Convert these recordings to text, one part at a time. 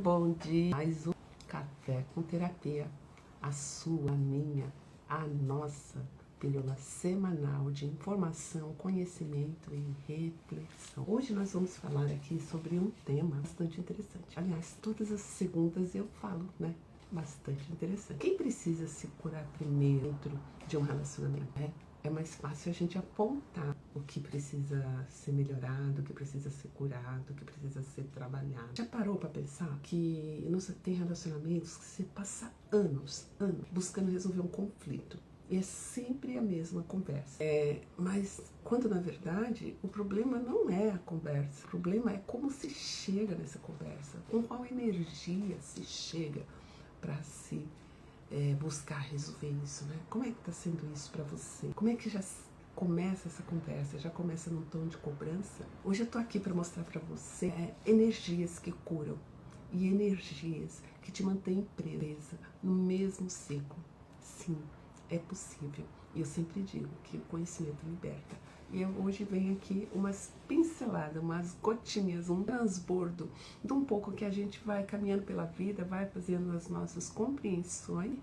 Bom dia. Mais um Café com Terapia. A sua, a minha, a nossa pílula semanal de informação, conhecimento e reflexão. Hoje nós vamos falar aqui sobre um tema bastante interessante. Aliás, todas as segundas eu falo, né? Bastante interessante. Quem precisa se curar primeiro dentro de um relacionamento, né? É mais fácil a gente apontar o que precisa ser melhorado, o que precisa ser curado, o que precisa ser trabalhado. Já parou para pensar que tem relacionamentos que você passa anos buscando resolver um conflito? E é sempre a mesma conversa. Mas quando na verdade o problema não é a conversa, o problema é como se chega nessa conversa, com qual energia se chega para se buscar resolver isso, né? Como é que tá sendo isso para você? Como é que já começa essa conversa? Já começa num tom de cobrança? Hoje eu tô aqui para mostrar para você energias que curam e energias que te mantêm presa no mesmo ciclo. Sim, é possível. E eu sempre digo que o conhecimento liberta. E eu hoje venho aqui umas pinceladas, umas gotinhas, um transbordo de um pouco que a gente vai caminhando pela vida, vai fazendo as nossas compreensões,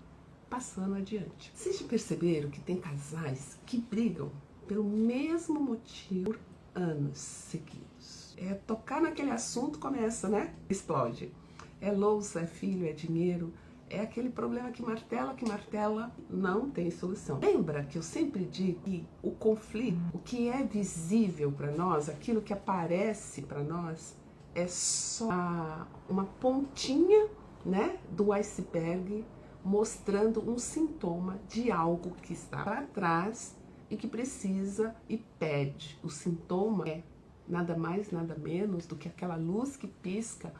passando adiante. Vocês já perceberam que tem casais que brigam pelo mesmo motivo por anos seguidos? Tocar naquele assunto começa, né? Explode. É louça, é filho, é dinheiro. É aquele problema que martela, não tem solução. Lembra que eu sempre digo que o conflito, o que é visível para nós, aquilo que aparece para nós, é só uma pontinha, né, do iceberg, mostrando um sintoma de algo que está para trás e que precisa e pede. O sintoma é nada mais, nada menos do que aquela luz que pisca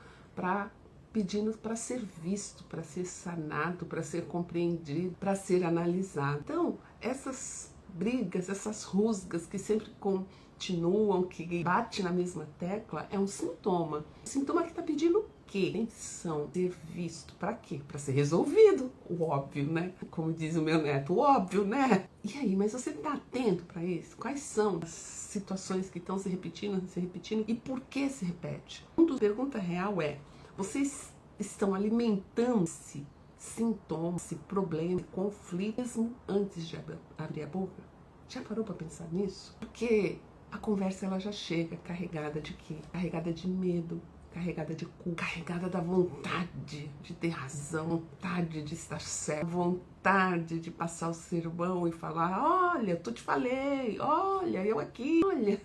pedindo para ser visto, para ser sanado, para ser compreendido, para ser analisado. Então, essas brigas, essas rusgas que sempre continuam, que bate na mesma tecla, é um sintoma. Um sintoma que está pedindo o quê? Atenção, ser visto. Para quê? Para ser resolvido. O óbvio, né? Como diz o meu neto, o óbvio, né? E aí, mas você está atento para isso? Quais são as situações que estão se repetindo e por que se repete? A pergunta real é: vocês estão alimentando esse sintoma, esse problema, esse conflito, mesmo antes de abrir a boca? Já parou para pensar nisso? Porque a conversa ela já chega carregada de quê? Carregada de medo, carregada de culpa, carregada da vontade de ter razão, vontade de estar certo, vontade de passar o sermão e falar: olha, tu te falei, olha, eu aqui, olha,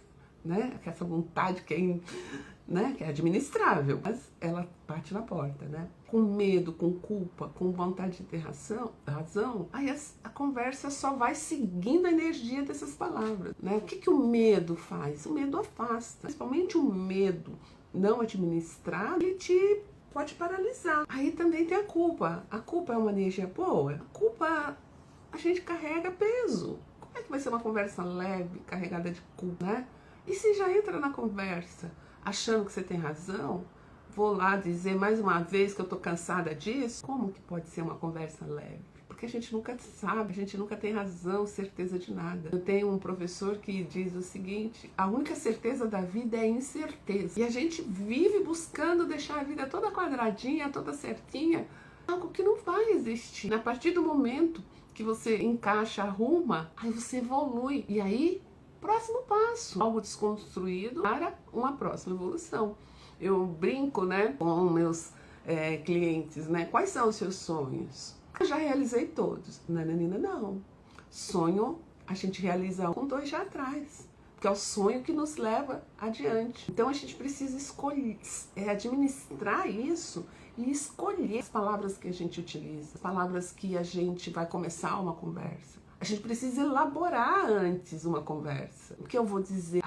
né? Essa vontade que é administrável, mas ela bate na porta, né? Com medo, com culpa, com vontade de ter razão, aí a conversa só vai seguindo a energia dessas palavras, né? O que o medo faz? O medo afasta, principalmente o medo não administrado, ele te pode paralisar. Aí também tem a culpa. A culpa é uma energia boa? A culpa, a gente carrega peso. Como é que vai ser uma conversa leve, carregada de culpa, né? E se já entra na conversa achando que você tem razão, vou lá dizer mais uma vez que eu tô cansada disso, como que pode ser uma conversa leve? Porque a gente nunca sabe, a gente nunca tem razão, certeza de nada. Eu tenho um professor que diz o seguinte: a única certeza da vida é a incerteza. E a gente vive buscando deixar a vida toda quadradinha, toda certinha, algo que não vai existir. A partir do momento que você encaixa, arruma, aí você evolui. E aí, próximo passo, algo desconstruído para uma próxima evolução. Eu brinco, né, com meus clientes, né? Quais são os seus sonhos? Eu já realizei todos. Nananina, não. Sonho a gente realiza um com 2 já atrás, porque é o sonho que nos leva adiante. Então a gente precisa escolher, administrar isso e escolher as palavras que a gente utiliza, as palavras que a gente vai começar uma conversa. A gente precisa elaborar antes uma conversa. O que eu vou dizer?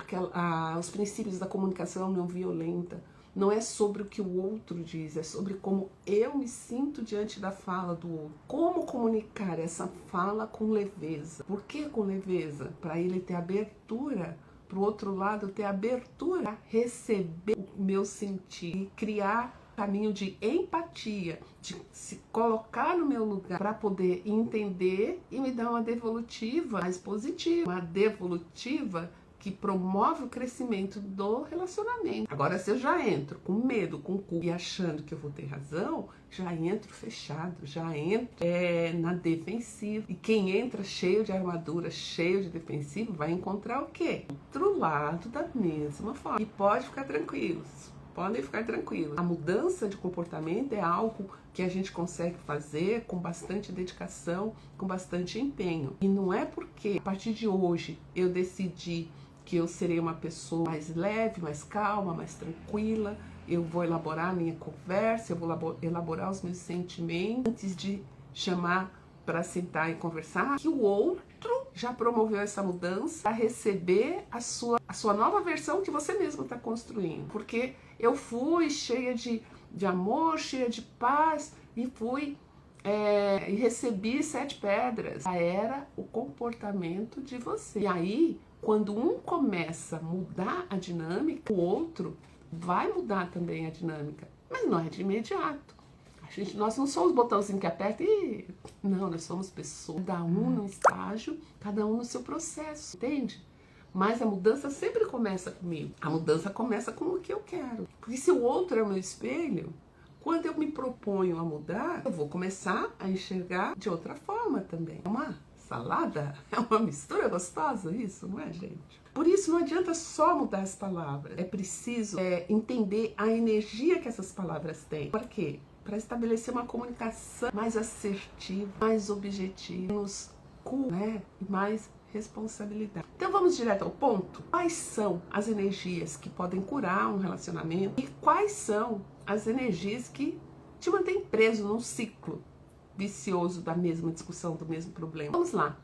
Os princípios da comunicação não violenta. Não é sobre o que o outro diz, é sobre como eu me sinto diante da fala do outro. Como comunicar essa fala com leveza. Por que com leveza? Para ele ter abertura, para o outro lado ter abertura a receber o meu sentir e criar caminho de empatia, de se colocar no meu lugar para poder entender e me dar uma devolutiva mais positiva, uma devolutiva que promove o crescimento do relacionamento. Agora, se eu já entro com medo, com culpa e achando que eu vou ter razão, já entro fechado, já entro na defensiva. E quem entra cheio de armadura, cheio de defensivo, vai encontrar o quê? Outro lado da mesma forma. E pode ficar tranquilos. Podem ficar tranquilos. A mudança de comportamento é algo que a gente consegue fazer com bastante dedicação, com bastante empenho. E não é porque a partir de hoje eu decidi que eu serei uma pessoa mais leve, mais calma, mais tranquila, eu vou elaborar a minha conversa, eu vou elaborar os meus sentimentos antes de chamar para sentar e conversar, que o outro já promoveu essa mudança para receber a sua nova versão que você mesmo está construindo. Porque eu fui cheia de amor, cheia de paz e fui e recebi 7 pedras. Era o comportamento de você. E aí, quando um começa a mudar a dinâmica, o outro vai mudar também a dinâmica. Mas não é de imediato. Nós não somos botãozinho que aperta e... Não, nós somos pessoas. Cada um no estágio, cada um no seu processo, entende? Mas a mudança sempre começa comigo. A mudança começa com o que eu quero. Porque se o outro é o meu espelho, quando eu me proponho a mudar, eu vou começar a enxergar de outra forma também. É uma salada, é uma mistura gostosa isso, não é, gente? Por isso não adianta só mudar as palavras. É preciso entender a energia que essas palavras têm. Para quê? Para estabelecer uma comunicação mais assertiva, mais objetiva, menos e mais responsabilidade. Então vamos direto ao ponto. Quais são as energias que podem curar um relacionamento e quais são as energias que te mantêm preso num ciclo vicioso da mesma discussão, do mesmo problema? Vamos lá.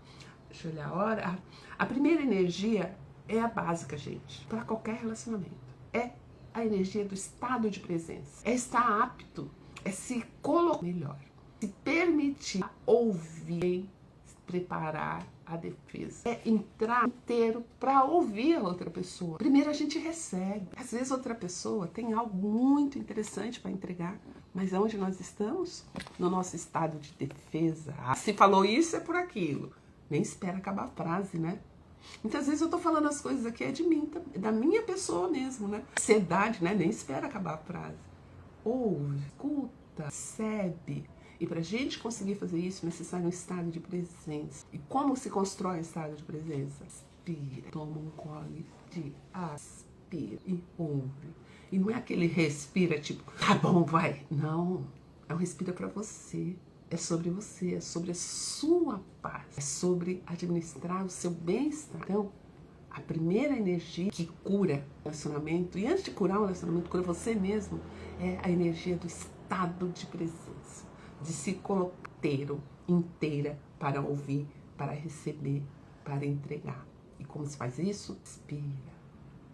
Deixa eu olhar a hora. A primeira energia é a básica, gente, para qualquer relacionamento. É a energia do estado de presença. É estar apto, é se colocar melhor, se permitir ouvir, se preparar a defesa. É entrar inteiro para ouvir a outra pessoa. Primeiro a gente recebe. Às vezes outra pessoa tem algo muito interessante para entregar, mas onde nós estamos? No nosso estado de defesa. Se falou isso é por aquilo. Nem espera acabar a frase, né? Muitas vezes eu tô falando as coisas aqui é de mim, da minha pessoa mesmo, né? Ansiedade, né? Nem espera acabar a frase. Ouve, escuta, recebe. E para a gente conseguir fazer isso, é necessário um estado de presença. E como se constrói um estado de presença? Respira, toma um gole de aspira e ouve. E não é aquele respira tipo, tá bom, vai. Não, é um respira para você. É sobre você, é sobre a sua paz. É sobre administrar o seu bem-estar. Então, a primeira energia que cura o relacionamento, e antes de curar o relacionamento, cura você mesmo, é a energia do estado de presença. De se colocar inteira para ouvir, para receber, para entregar. E como se faz isso? Respira.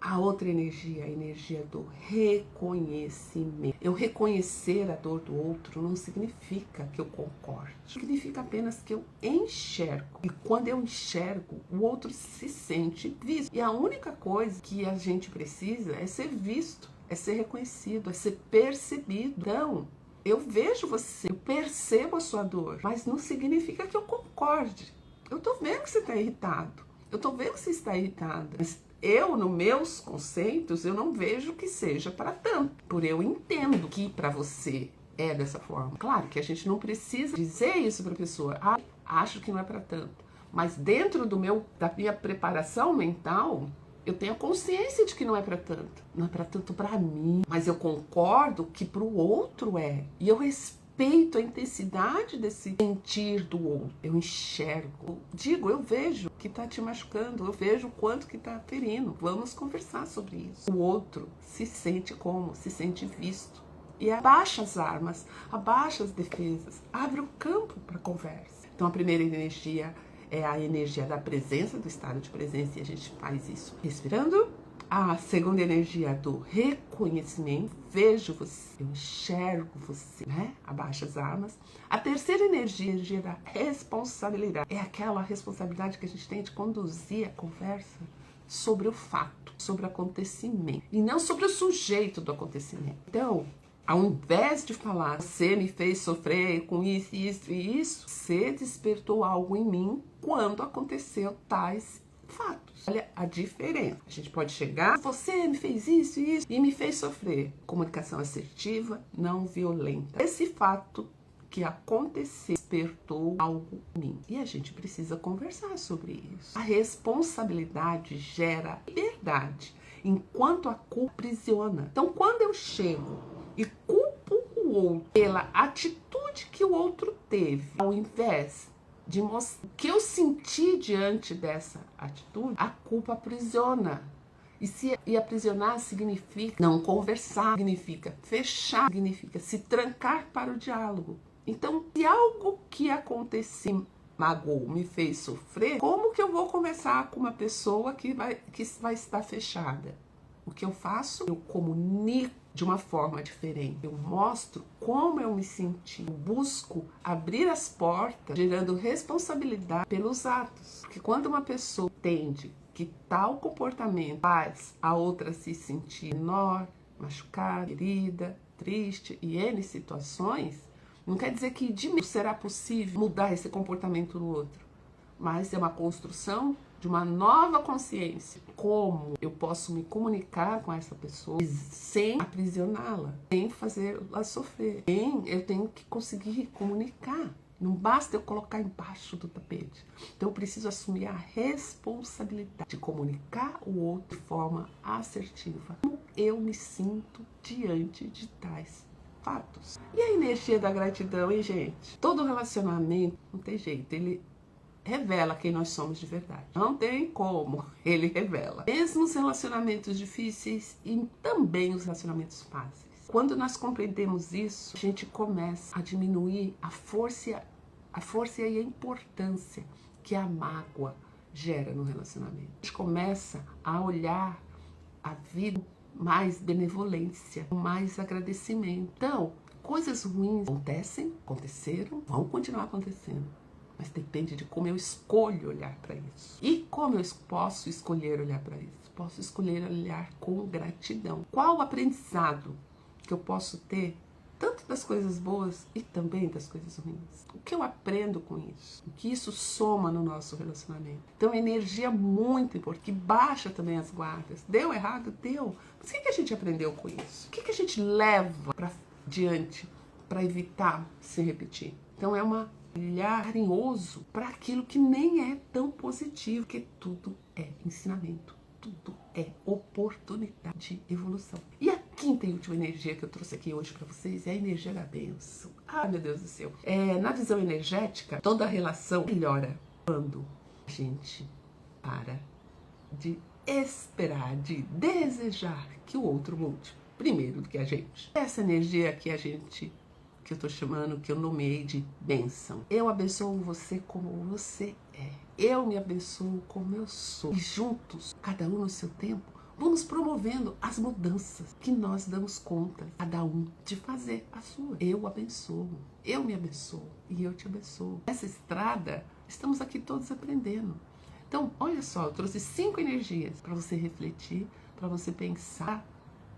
A outra energia, a energia do reconhecimento. Eu reconhecer a dor do outro não significa que eu concorde. Significa apenas que eu enxergo. E quando eu enxergo, o outro se sente visto. E a única coisa que a gente precisa é ser visto, é ser reconhecido, é ser percebido. Então, eu vejo você, eu percebo a sua dor, mas não significa que eu concorde. Eu tô vendo que você está irritado. Eu tô vendo que você está irritada. Mas eu, nos meus conceitos, eu não vejo que seja para tanto. Por eu entendo que para você é dessa forma. Claro que a gente não precisa dizer isso para a pessoa. Ah, acho que não é para tanto. Mas dentro da minha preparação mental, eu tenho a consciência de que não é para tanto. Não é para tanto para mim. Mas eu concordo que para o outro é. E eu respeito a intensidade desse sentir do outro. Eu enxergo. Eu vejo que tá te machucando. Eu vejo o quanto que tá ferindo. Vamos conversar sobre isso. O outro se sente como? Se sente visto. E abaixa as armas, abaixa as defesas, abre o campo para conversa. Então a primeira energia é a energia da presença, do estado de presença, e a gente faz isso respirando. A segunda energia é do reconhecimento, vejo você, eu enxergo você, né? Abaixa as armas. A terceira energia, a energia da responsabilidade, é aquela responsabilidade que a gente tem de conduzir a conversa sobre o fato, sobre o acontecimento, e não sobre o sujeito do acontecimento. Então, ao invés de falar, você me fez sofrer com isso, isso e isso, você despertou algo em mim quando aconteceu tais fatos. Olha a diferença. A gente pode chegar, você me fez isso e isso e me fez sofrer. Comunicação assertiva, não violenta. Esse fato que aconteceu despertou algo em mim. E a gente precisa conversar sobre isso. A responsabilidade gera liberdade, enquanto a culpa aprisiona. Então, quando eu chego e culpo o outro pela atitude que o outro teve, ao invés de mostrar o que eu senti diante dessa atitude, a culpa aprisiona. E aprisionar significa não conversar, significa fechar, significa se trancar para o diálogo. Então, se algo que aconteceu magoou, me fez sofrer, como que eu vou conversar com uma pessoa que vai estar fechada? O que eu faço? Eu comunico de uma forma diferente. Eu mostro como eu me senti. Eu busco abrir as portas, gerando responsabilidade pelos atos. Porque quando uma pessoa entende que tal comportamento faz a outra se sentir menor, machucada, ferida, triste e N situações, não quer dizer que de mim será possível mudar esse comportamento no outro, mas é uma construção de uma nova consciência. Como eu posso me comunicar com essa pessoa sem aprisioná-la, sem fazê-la sofrer. Eu tenho que conseguir comunicar. Não basta eu colocar embaixo do tapete. Então eu preciso assumir a responsabilidade de comunicar o outro de forma assertiva. Como eu me sinto diante de tais fatos. E a energia da gratidão, hein, gente? Todo relacionamento, não tem jeito, ele revela quem nós somos de verdade. Não tem como, ele revela. Mesmo os relacionamentos difíceis e também os relacionamentos fáceis. Quando nós compreendemos isso, a gente começa a diminuir a força e a importância que a mágoa gera no relacionamento. A gente começa a olhar a vida com mais benevolência, com mais agradecimento. Então, coisas ruins aconteceram, vão continuar acontecendo. Mas depende de como eu escolho olhar para isso. E como eu posso escolher olhar para isso? Posso escolher olhar com gratidão. Qual o aprendizado que eu posso ter, tanto das coisas boas e também das coisas ruins? O que eu aprendo com isso? O que isso soma no nosso relacionamento? Então, energia muito importante, que baixa também as guardas. Deu errado? Deu. Mas o que a gente aprendeu com isso? O que a gente leva para diante para evitar se repetir? Então, é um olhar carinhoso para aquilo que nem é tão positivo, porque tudo é ensinamento, tudo é oportunidade de evolução. E a quinta e última energia que eu trouxe aqui hoje para vocês é a energia da bênção. Ah, meu Deus do céu. Na visão energética, toda a relação melhora quando a gente para de esperar, de desejar que o outro mude primeiro do que a gente. Essa energia que eu tô chamando, que eu nomeei de bênção. Eu abençoo você como você é. Eu me abençoo como eu sou. E juntos, cada um no seu tempo, vamos promovendo as mudanças que nós damos conta, cada um, de fazer a sua. Eu abençoo, eu me abençoo e eu te abençoo. Nessa estrada, estamos aqui todos aprendendo. Então, olha só, eu trouxe 5 energias para você refletir, para você pensar,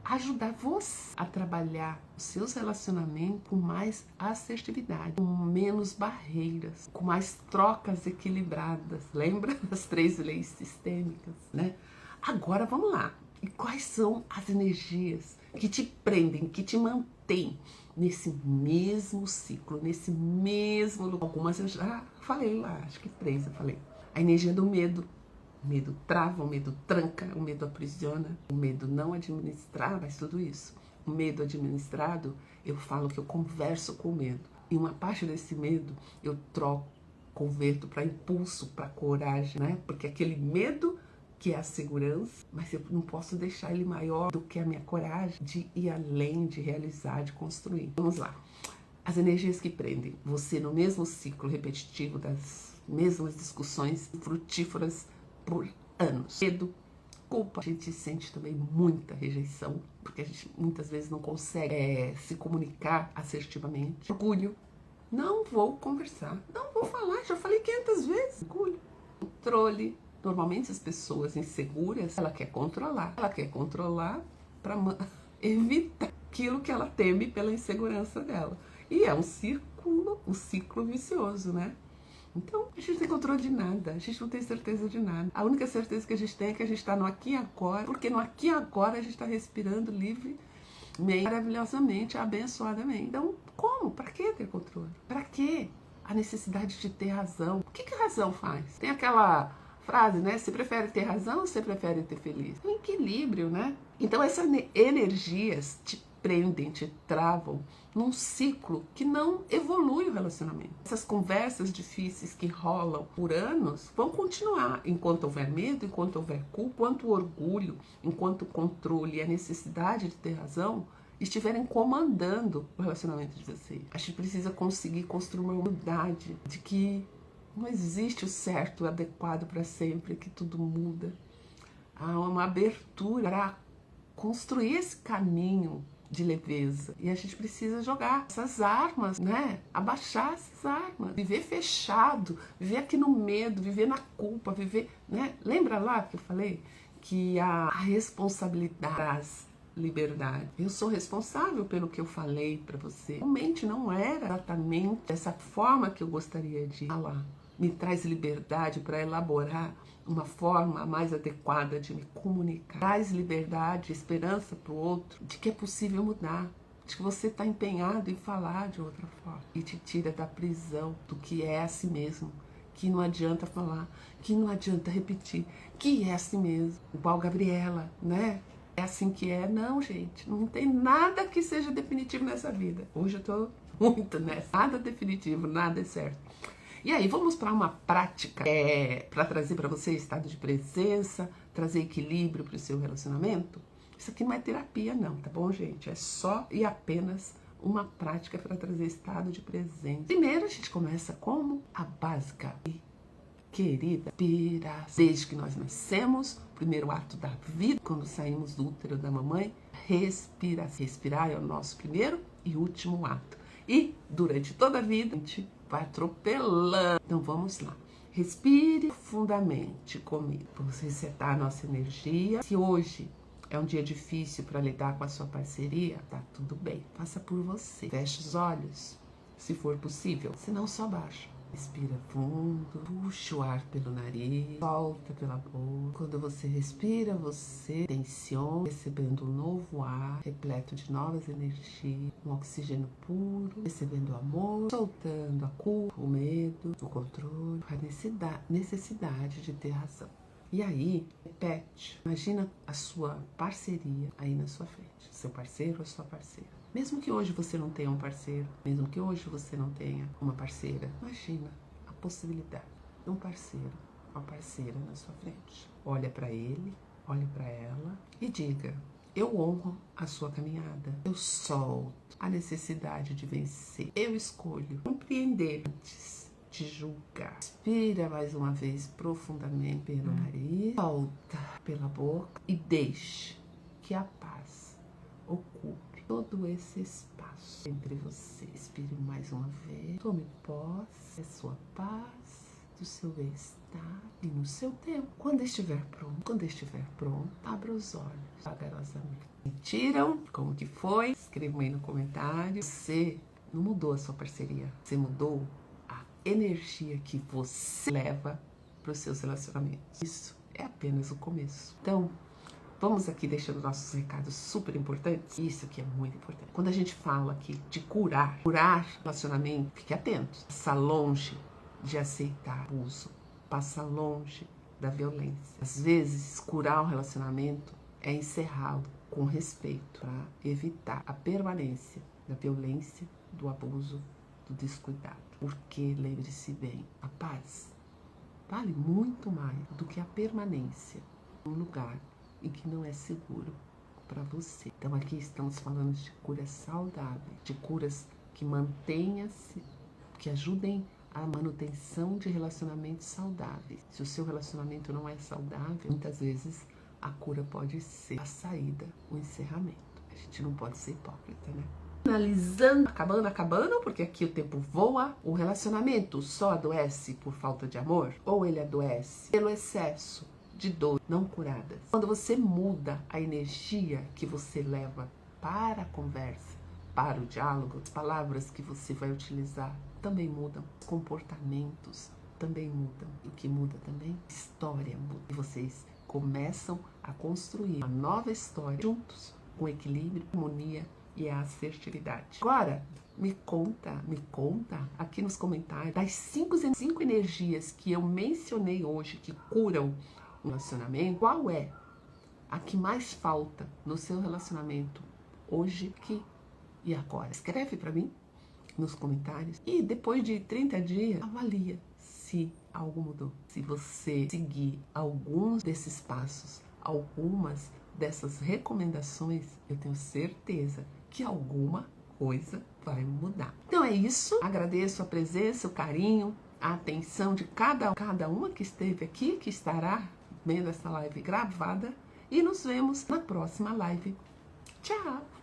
ajudar você a trabalhar os seus relacionamentos com mais assertividade, com menos barreiras, com mais trocas equilibradas. Lembra das 3 leis sistêmicas, né? Agora vamos lá. E quais são as energias que te prendem, que te mantêm nesse mesmo ciclo, nesse mesmo lugar? Algumas eu já falei lá, acho que 3 eu falei. A energia do medo. O medo trava, o medo tranca, o medo aprisiona, o medo não administrar, mas tudo isso. O medo administrado, eu falo que eu converso com o medo. E uma parte desse medo eu troco, converto para impulso, para coragem, né? Porque aquele medo que é a segurança, mas eu não posso deixar ele maior do que a minha coragem de ir além, de realizar, de construir. Vamos lá. As energias que prendem você no mesmo ciclo repetitivo das mesmas discussões frutíferas por anos. Medo, culpa. A gente sente também muita rejeição, porque a gente muitas vezes não consegue se comunicar assertivamente. Orgulho. Não vou conversar, não vou falar, já falei 500 vezes. Orgulho. Controle. Normalmente as pessoas inseguras, ela quer controlar para evitar aquilo que ela teme pela insegurança dela. E é um ciclo vicioso, né? Então, a gente não tem controle de nada, a gente não tem certeza de nada. A única certeza que a gente tem é que a gente está no aqui e agora, porque no aqui e agora a gente está respirando livre, maravilhosamente, abençoadamente. Então, como? Para que ter controle? Para que a necessidade de ter razão? O que a razão faz? Tem aquela frase, né? Você prefere ter razão ou você prefere ter feliz? É um equilíbrio, né? Então, essas energias te prendem, te travam num ciclo que não evolui o relacionamento. Essas conversas difíceis que rolam por anos vão continuar enquanto houver medo, enquanto houver culpa, enquanto o orgulho, enquanto o controle e a necessidade de ter razão estiverem comandando o relacionamento de vocês. A gente precisa conseguir construir uma humildade de que não existe o certo, o adequado para sempre, que tudo muda. Há uma abertura para construir esse caminho de leveza. E a gente precisa jogar essas armas, né? Abaixar essas armas. Viver fechado, viver aqui no medo, viver na culpa, viver, né? Lembra lá que eu falei que a responsabilidade traz liberdade. Eu sou responsável pelo que eu falei para você. Realmente não era exatamente dessa forma que eu gostaria de falar. Me traz liberdade para elaborar uma forma mais adequada de me comunicar. Traz liberdade, esperança para o outro, de que é possível mudar, de que você está empenhado em falar de outra forma. E te tira da prisão do que é a si mesmo, que não adianta falar, que não adianta repetir, que é assim mesmo. Igual Gabriela, né? É assim que é. Não, gente, não tem nada que seja definitivo nessa vida. Hoje eu tô muito nessa. Nada definitivo, nada é certo. E aí, vamos para uma prática para trazer para você estado de presença, trazer equilíbrio para o seu relacionamento? Isso aqui não é terapia não, tá bom, gente? É só e apenas uma prática para trazer estado de presença. Primeiro, a gente começa como a básica e querida respiração. Desde que nós nascemos, o primeiro ato da vida, quando saímos do útero da mamãe, respirar. Respirar é o nosso primeiro e último ato. E durante toda a vida, a gente vai atropelando. Então vamos lá. Respire profundamente comigo. Vamos resetar a nossa energia. Se hoje é um dia difícil para lidar com a sua parceria, tá tudo bem. Faça por você. Feche os olhos, se for possível. Se não, só baixa. Respira fundo, puxa o ar pelo nariz, solta pela boca. Quando você respira, você tensiona, recebendo um novo ar, repleto de novas energias, um oxigênio puro, recebendo o amor, soltando a culpa, o medo, o controle, a necessidade de ter razão. E aí, repete, imagina a sua parceria aí na sua frente, seu parceiro ou sua parceira. Mesmo que hoje você não tenha um parceiro, mesmo que hoje você não tenha uma parceira, imagina a possibilidade de um parceiro, uma parceira na sua frente. Olha para ele, olha para ela e diga: eu honro a sua caminhada, eu solto a necessidade de vencer, eu escolho compreender antes de julgar. Respira mais uma vez profundamente pelo nariz, solta pela boca e deixe que a paz ocupe todo esse espaço entre você. Respire mais uma vez, tome posse da sua paz, do seu bem-estar e no seu tempo. Quando estiver pronto, abra os olhos vagarosamente. Sentiram como que foi? Escrevam aí no comentário. Você não mudou a sua parceria, você mudou a energia que você leva para os seus relacionamentos. Isso é apenas o começo. Então, vamos aqui deixando nossos recados super importantes. Isso aqui é muito importante. Quando a gente fala aqui de curar relacionamento, fique atento. Passa longe de aceitar abuso. Passa longe da violência. Às vezes, curar um relacionamento é encerrá-lo com respeito para evitar a permanência da violência, do abuso, do descuidado. Porque, lembre-se bem, a paz vale muito mais do que a permanência num lugar e que não é seguro para você. Então aqui estamos falando de curas saudáveis, de curas que mantenham-se, que ajudem a manutenção de relacionamentos saudáveis. Se o seu relacionamento não é saudável, muitas vezes a cura pode ser a saída, o encerramento. A gente não pode ser hipócrita, né? Finalizando, acabando, porque aqui o tempo voa. O relacionamento só adoece por falta de amor? Ou ele adoece pelo excesso de dor não curadas? Quando você muda a energia que você leva para a conversa, para o diálogo, as palavras que você vai utilizar também mudam. Os comportamentos também mudam. E o que muda também? História muda. E vocês começam a construir uma nova história juntos, com equilíbrio, harmonia e a assertividade. Agora, me conta aqui nos comentários das 5 energias que eu mencionei hoje que curam o relacionamento. Qual é a que mais falta no seu relacionamento hoje, aqui e agora? Escreve para mim nos comentários e depois de 30 dias avalia se algo mudou. Se você seguir alguns desses passos, algumas dessas recomendações, eu tenho certeza que alguma coisa vai mudar. Então é isso. Agradeço a presença, o carinho, a atenção de cada uma que esteve aqui, que estará vendo essa live gravada. E nos vemos na próxima live. Tchau!